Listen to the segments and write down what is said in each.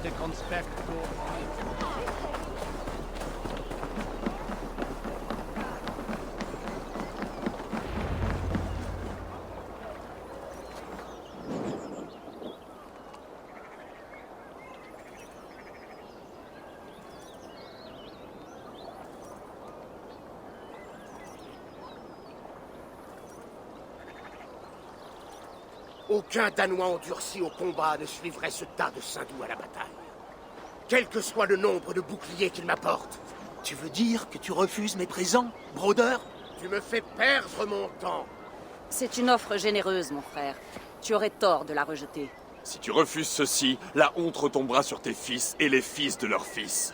forte conspecto. Aucun Danois endurci au combat ne suivrait ce tas de Saindoux à la bataille. Quel que soit le nombre de boucliers qu'il m'apporte. Tu veux dire que tu refuses mes présents, brodeur? Tu me fais perdre mon temps. C'est une offre généreuse, mon frère. Tu aurais tort de la rejeter. Si tu refuses ceci, la honte retombera sur tes fils et les fils de leurs fils.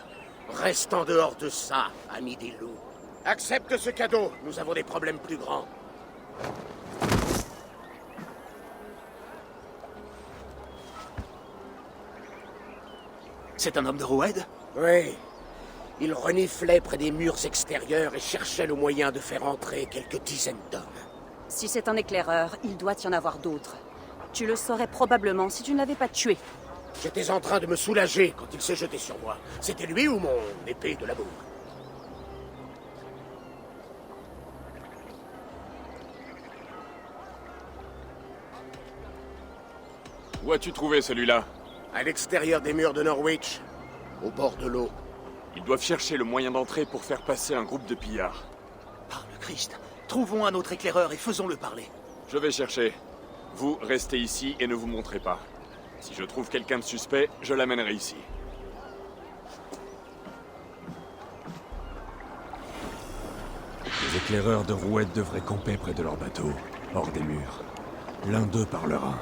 Reste en dehors de ça, ami des loups. Accepte ce cadeau, nous avons des problèmes plus grands. C'est un homme de Roed? Oui. Il reniflait près des murs extérieurs et cherchait le moyen de faire entrer quelques dizaines d'hommes. Si c'est un éclaireur, il doit y en avoir d'autres. Tu le saurais probablement si tu ne l'avais pas tué. J'étais en train de me soulager quand il s'est jeté sur moi. C'était lui ou mon épée de l'amour? Où as-tu trouvé celui-là? À l'extérieur des murs de Norwich, au bord de l'eau. Ils doivent chercher le moyen d'entrer pour faire passer un groupe de pillards. Par le Christ, trouvons un autre éclaireur et faisons-le parler. Je vais chercher. Vous, restez ici et ne vous montrez pas. Si je trouve quelqu'un de suspect, je l'amènerai ici. Les éclaireurs de Rouette devraient camper près de leur bateau, hors des murs. L'un d'eux parlera.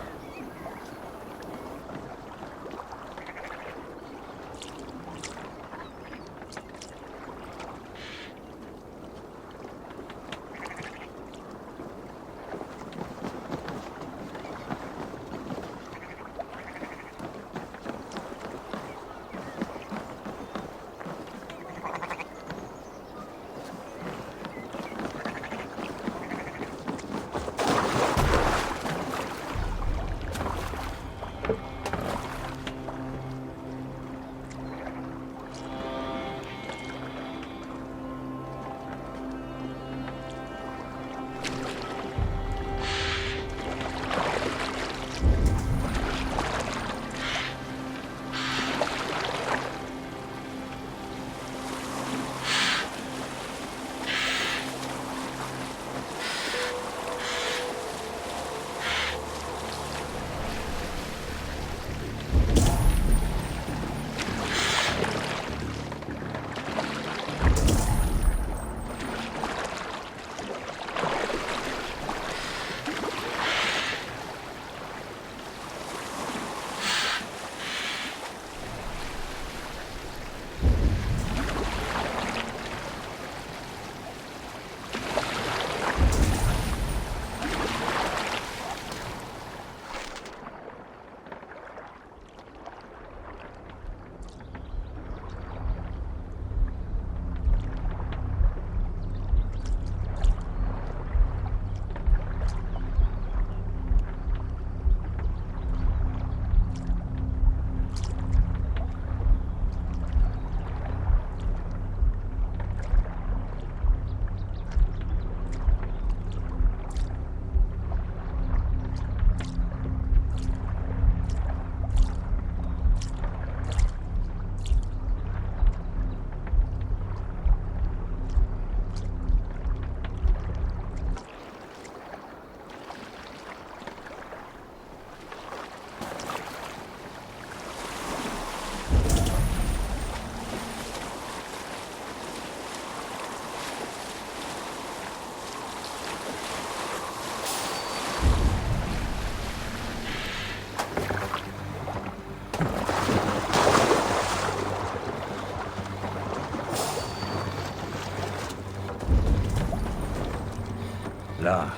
Là,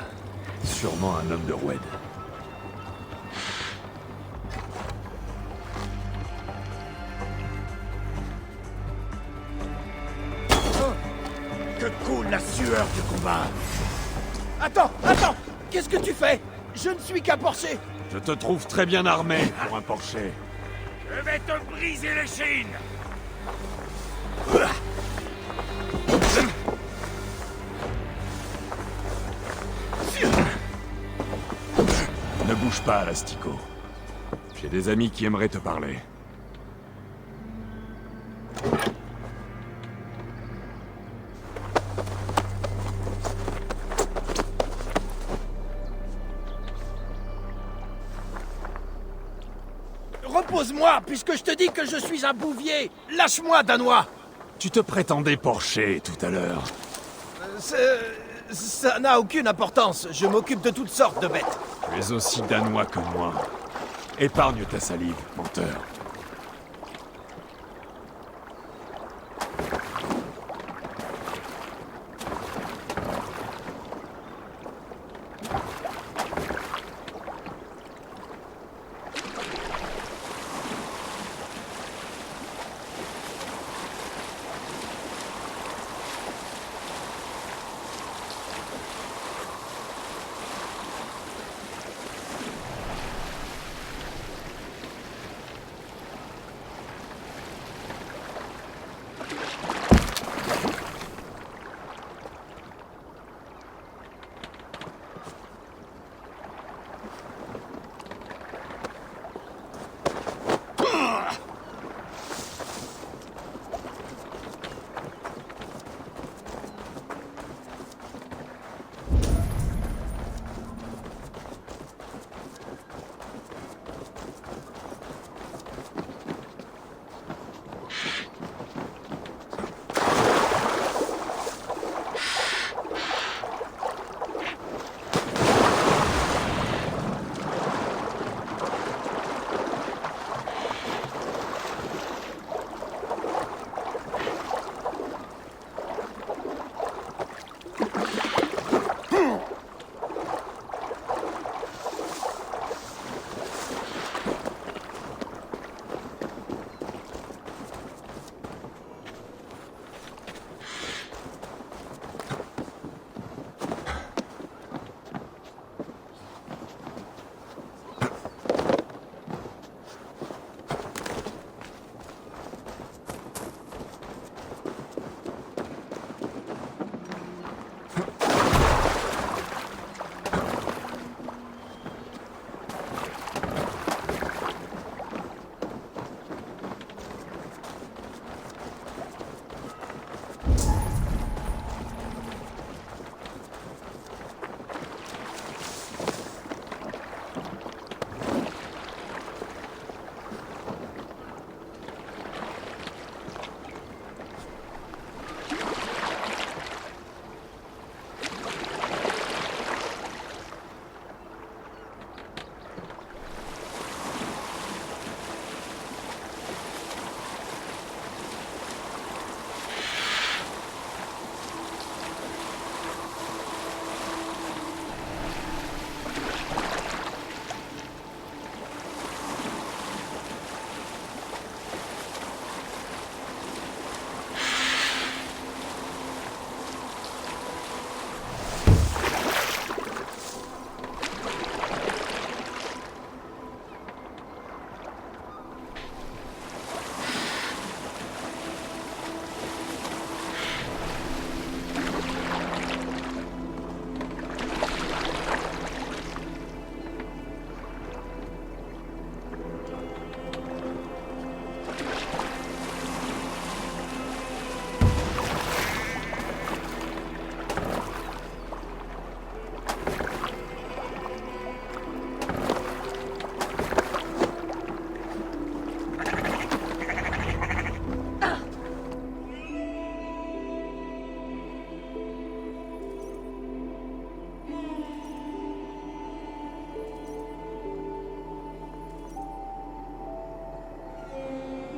sûrement un homme de Roued. Que coule la sueur du combat! Attends, attends! Qu'est-ce que tu fais? Je ne suis qu'un porcher! Je te trouve très bien armé pour un porcher. Je vais te briser les chines! Ne bouge pas, Lastico. J'ai des amis qui aimeraient te parler. Repose-moi, puisque je te dis que je suis un bouvier. Lâche-moi, Danois. Tu te prétendais porcher tout à l'heure. Ça n'a aucune importance. Je m'occupe de toutes sortes de bêtes. Tu es aussi danois que moi. Épargne ta salive, menteur.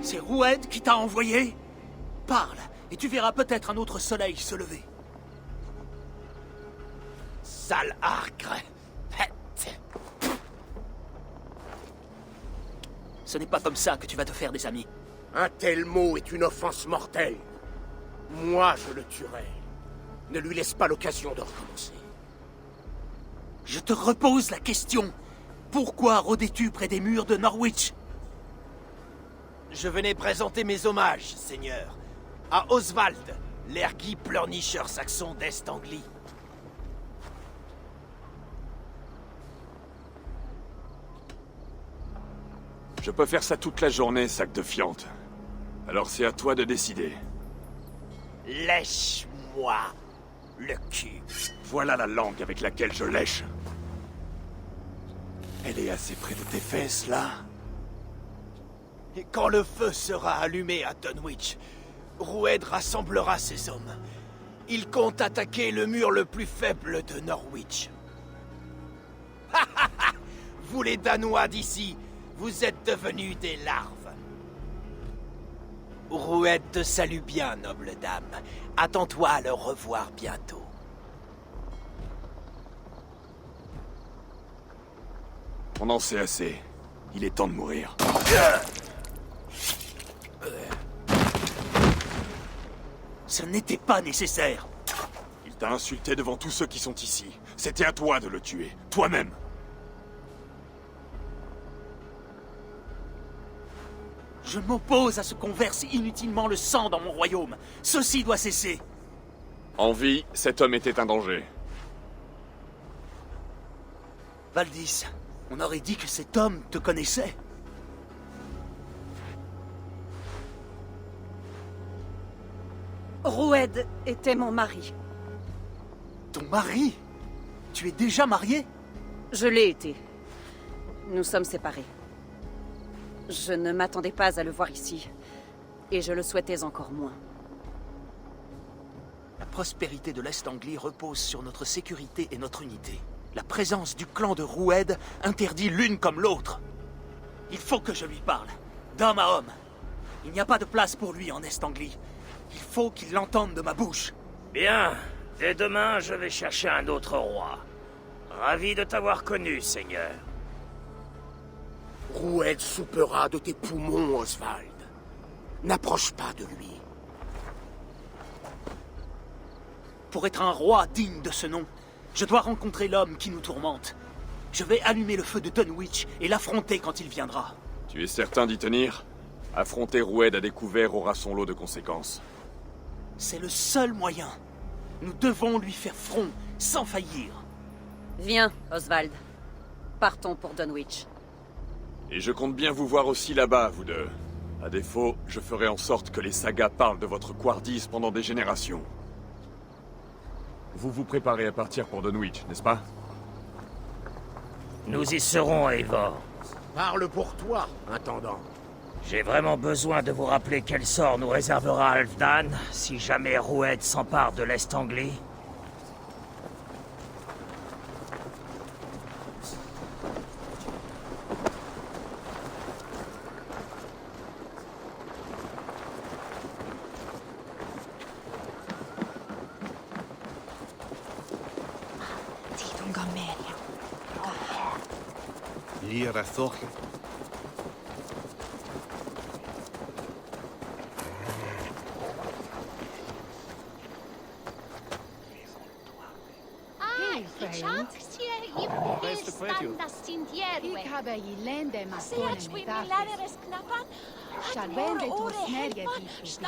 C'est Roued qui t'a envoyé? Parle, et tu verras peut-être un autre soleil se lever. Sale arcre! Ce n'est pas comme ça que tu vas te faire des amis. Un tel mot est une offense mortelle. Moi, je le tuerai. Ne lui laisse pas l'occasion de recommencer. Je te repose la question. Pourquoi rôdais-tu près des murs de Norwich? Je venais présenter mes hommages, seigneur, à Oswald, l'erguis pleurnicheur saxon d'Est Anglie. Je peux faire ça toute la journée, sac de fiente. Alors c'est à toi de décider. Lèche-moi le cul. Voilà la langue avec laquelle je lèche. Elle est assez près de tes fesses, là? Et quand le feu sera allumé à Dunwich, Roued rassemblera ses hommes. Il compte attaquer le mur le plus faible de Norwich. Vous les Danois d'ici, vous êtes devenus des larves. Roued te salue bien, noble dame. Attends-toi à le revoir bientôt. On en sait assez. Il est temps de mourir. Ça n'était pas nécessaire. Il t'a insulté devant tous ceux qui sont ici. C'était à toi de le tuer. Toi-même. Je m'oppose à ce qu'on verse inutilement le sang dans mon royaume. Ceci doit cesser. En vie, cet homme était un danger. Valdis, on aurait dit que cet homme te connaissait. Roued était mon mari. Ton mari? Tu es déjà marié? Je l'ai été. Nous sommes séparés. Je ne m'attendais pas à le voir ici. Et je le souhaitais encore moins. La prospérité de l'Est Anglie repose sur notre sécurité et notre unité. La présence du clan de Roued interdit l'une comme l'autre. Il faut que je lui parle, d'homme à homme. Il n'y a pas de place pour lui en Est Anglie. Il faut qu'il l'entende de ma bouche. Bien. Dès demain, je vais chercher un autre roi. Ravi de t'avoir connu, seigneur. Roued soupera de tes poumons, Oswald. N'approche pas de lui. Pour être un roi digne de ce nom, je dois rencontrer l'homme qui nous tourmente. Je vais allumer le feu de Dunwich et l'affronter quand il viendra. Tu es certain d'y tenir? Affronter Roued à découvert aura son lot de conséquences. C'est le seul moyen. Nous devons lui faire front, sans faillir. Viens, Oswald. Partons pour Dunwich. Et je compte bien vous voir aussi là-bas, vous deux. À défaut, je ferai en sorte que les sagas parlent de votre couardise pendant des générations. Vous vous préparez à partir pour Dunwich, n'est-ce pas? Nous y serons, Eivor. Parle pour toi, intendant. J'ai vraiment besoin de vous rappeler quel sort nous réservera Halfdan si jamais Roued s'empare de l'Est Anglie. Lira Thorch. Ik habe Jilende Makonen Metafis. Shalvende tu smerje visu.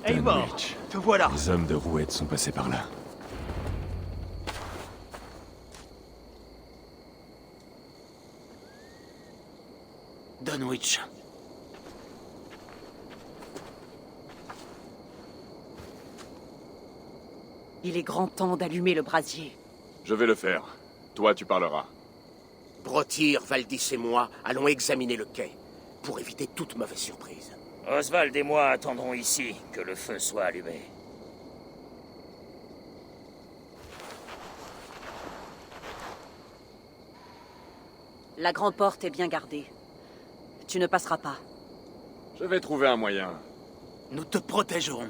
Eivor, te voilà. Les hommes de Roued sont passés par là. Dunwich. Il est grand temps d'allumer le brasier. Je vais le faire. Toi, tu parleras. Brotir, Valdis et moi allons examiner le quai, pour éviter toute mauvaise surprise. Oswald et moi attendrons ici que le feu soit allumé. La grande porte est bien gardée. Tu ne passeras pas. Je vais trouver un moyen. Nous te protégerons.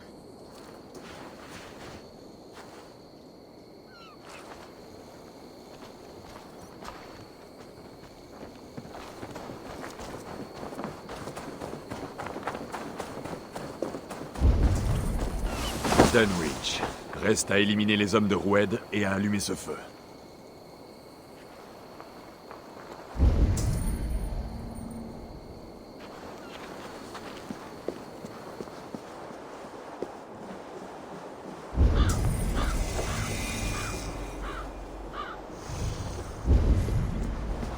Dunwich. Reste à éliminer les hommes de Roued et à allumer ce feu.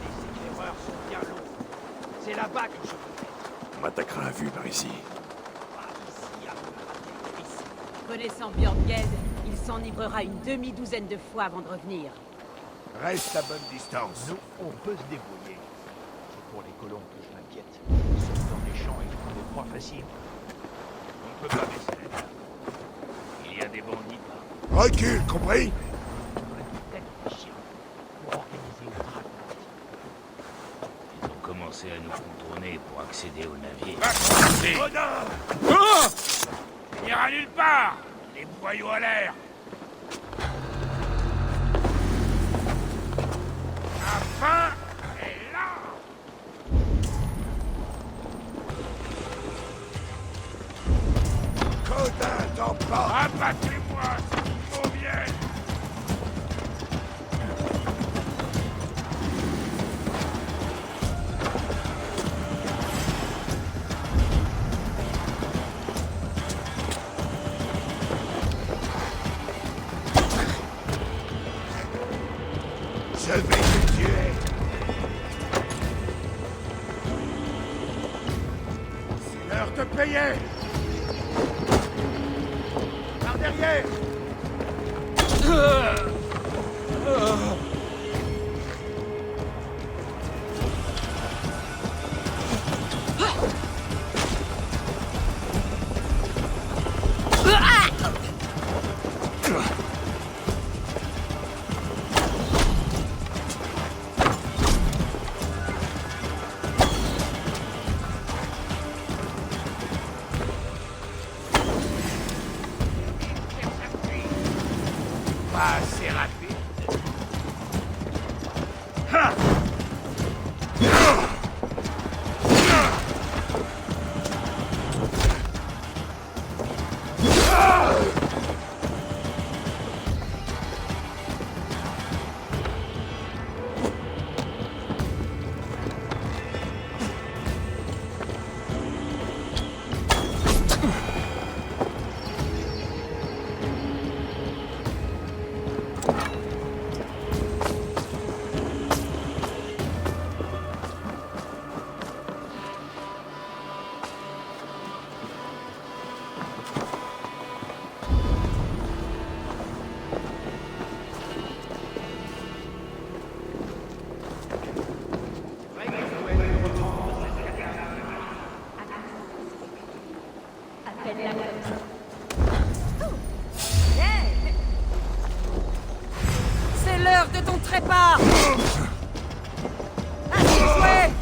Les éclaireurs sont bien lourds. C'est là-bas que je veux être. On m'attaquera à vue par ici. Pas ici, à me rater ici. Connaissant Björnged, il s'enivrera une demi-douzaine de fois avant de revenir. Reste à bonne distance. Nous, on peut se débrouiller. C'est pour les colons que je m'inquiète. Ils sont dans les champs et ils font des proies faciles. On ne peut pas baisser la garde. Il y a des bandits là. Recule, compris? On devrait peut-être réfléchir pour organiser une traque. Ils ont commencé à nous contourner pour accéder au navire. Il n'ira nulle part. Les boyaux à l'air. La fin est là. Codin, t'en pas. Abattez-moi si vous viennent. Je vais te tuer. C'est l'heure de payer. Par derrière. Pas assez rapide. l'heure de ton trépas! Assez joué!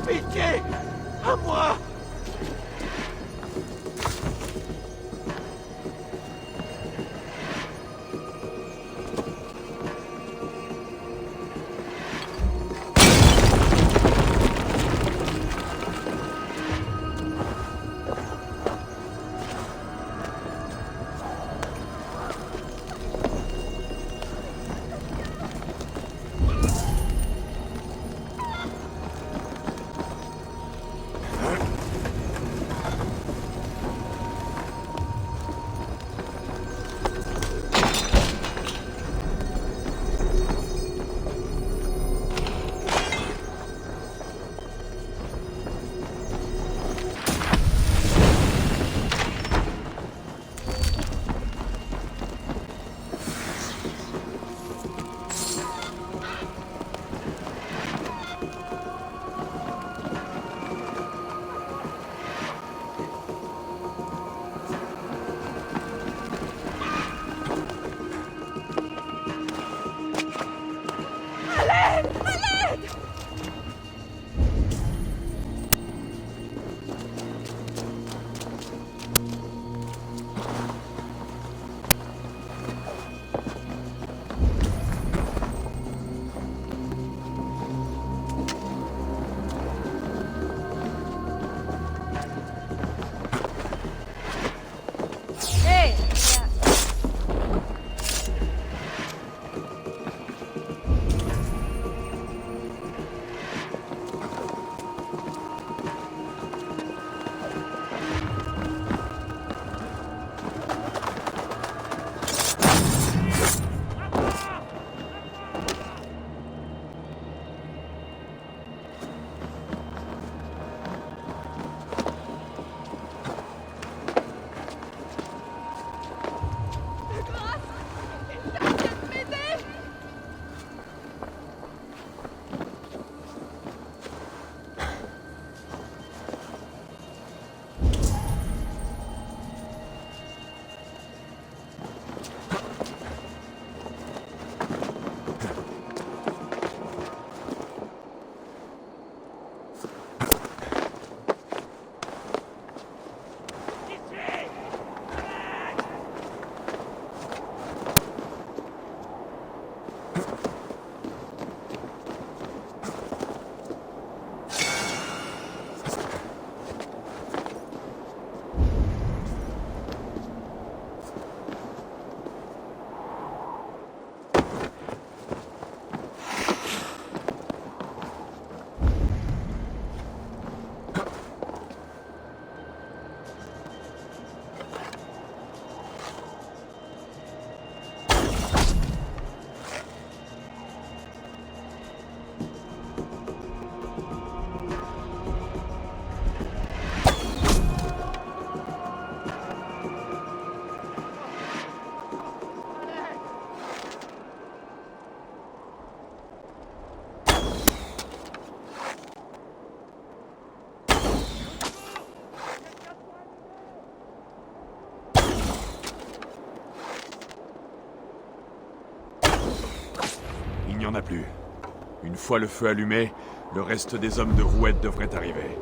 Pitié! À moi! Il n'y en a plus. Une fois le feu allumé, le reste des hommes de Roued devrait arriver.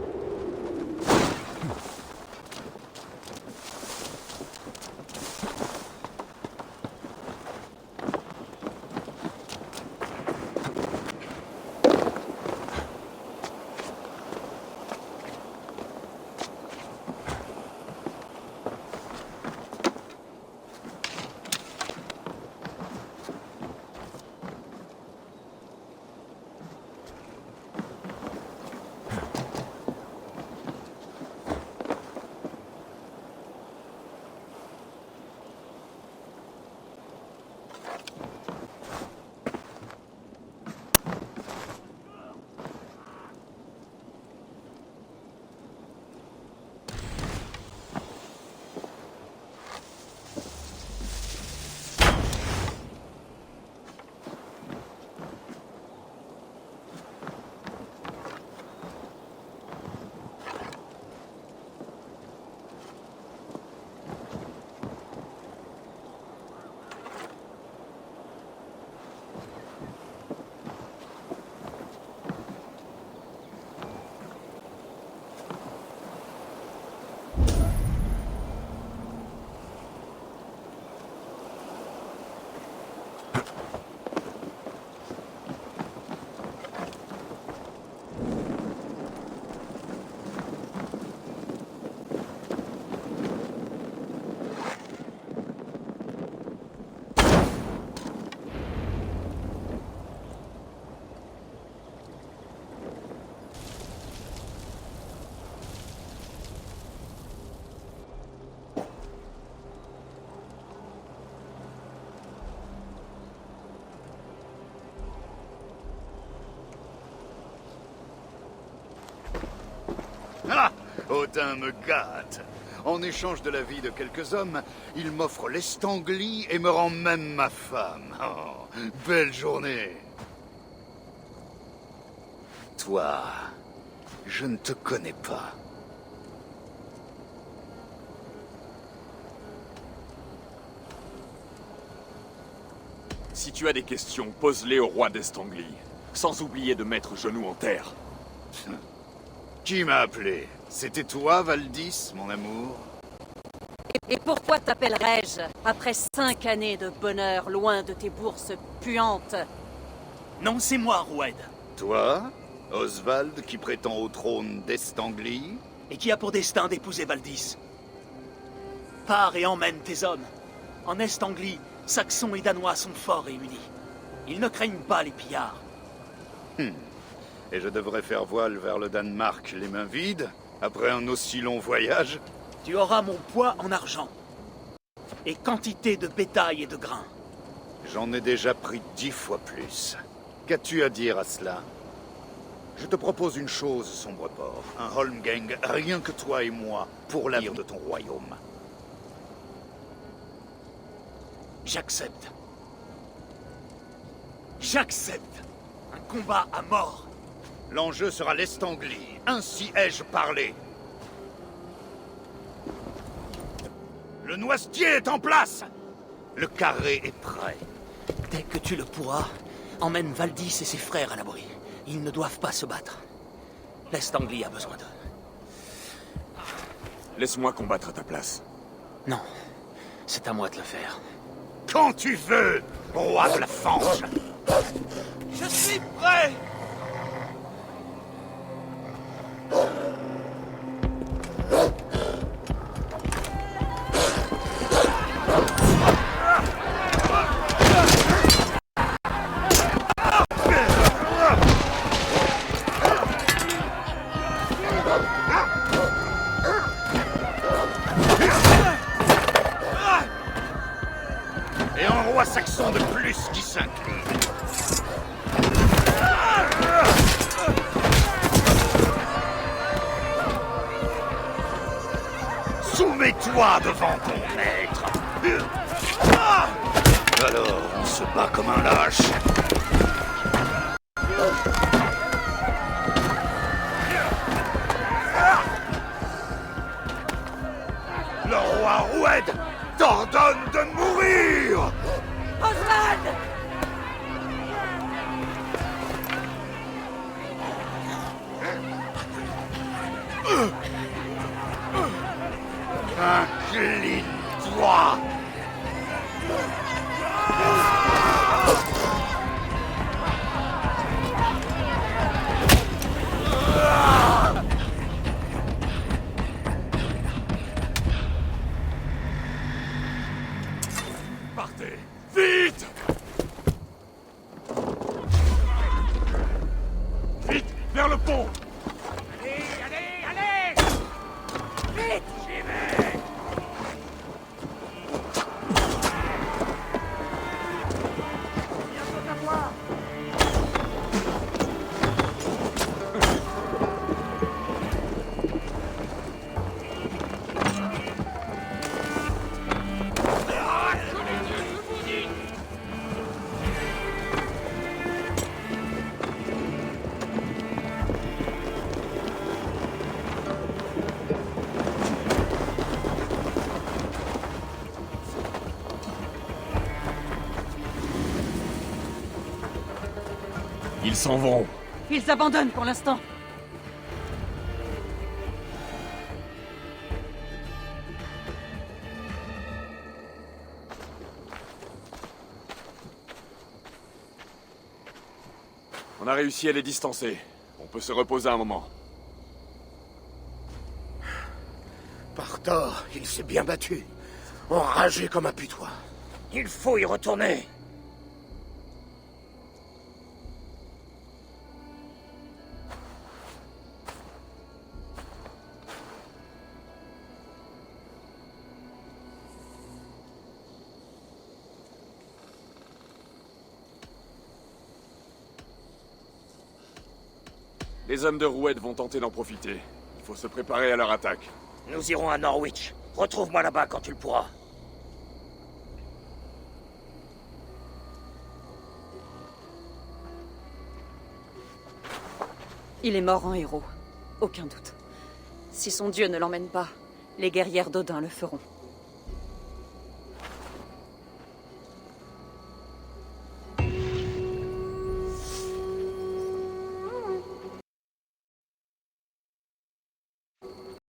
Ah! Odin me gâte. En échange de la vie de quelques hommes, il m'offre l'Estanglie et me rend même ma femme. Oh, belle journée. Toi, je ne te connais pas. Si tu as des questions, pose-les au roi d'Estanglie. Sans oublier de mettre genou en terre. Qui m'a appelé? C'était toi, Valdis, mon amour? Et pourquoi t'appellerais-je, après 5 années de bonheur loin de tes bourses puantes? Non, c'est moi, Roued. Toi? Oswald, qui prétend au trône d'Estanglie? Et qui a pour destin d'épouser Valdis. Pars et emmène tes hommes. En Est-Anglie, Saxons et Danois sont forts et unis. Ils ne craignent pas les pillards. Et je devrais faire voile vers le Danemark les mains vides, après un aussi long voyage? Tu auras mon poids en argent. Et quantité de bétail et de grains. J'en ai déjà pris 10 fois plus. Qu'as-tu à dire à cela? Je te propose une chose, Sombreport. Un Holmgang, rien que toi et moi, pour l'avenir de ton royaume. J'accepte. J'accepte. Un combat à mort. L'enjeu sera l'Estanglie. Ainsi ai-je parlé. Le noisetier est en place. Le carré est prêt. Dès que tu le pourras, emmène Valdis et ses frères à l'abri. Ils ne doivent pas se battre. L'Estanglie a besoin d'eux. Laisse-moi combattre à ta place. Non, c'est à moi de le faire. Quand tu veux, roi de la fange. Je suis prêt! Et un roi saxon de plus qui s'incline. Soumets-toi devant ton maître. Alors, on se bat comme un lâche. Le roi Roued t'ordonne de mourir! Oswald! Relie-toi! Partez! Vite! Vite! Vers le pont! Allez, allez, allez! Vite! J'y vais! Bientôt à toi! Ils s'en vont. Ils abandonnent pour l'instant. On a réussi à les distancer. On peut se reposer un moment. Par tort, il s'est bien battu. Enragé comme un putois. Il faut y retourner. Les hommes de Roued vont tenter d'en profiter. Il faut se préparer à leur attaque. Nous irons à Norwich. Retrouve-moi là-bas quand tu le pourras. Il est mort en héros. Aucun doute. Si son dieu ne l'emmène pas, les guerrières d'Odin le feront.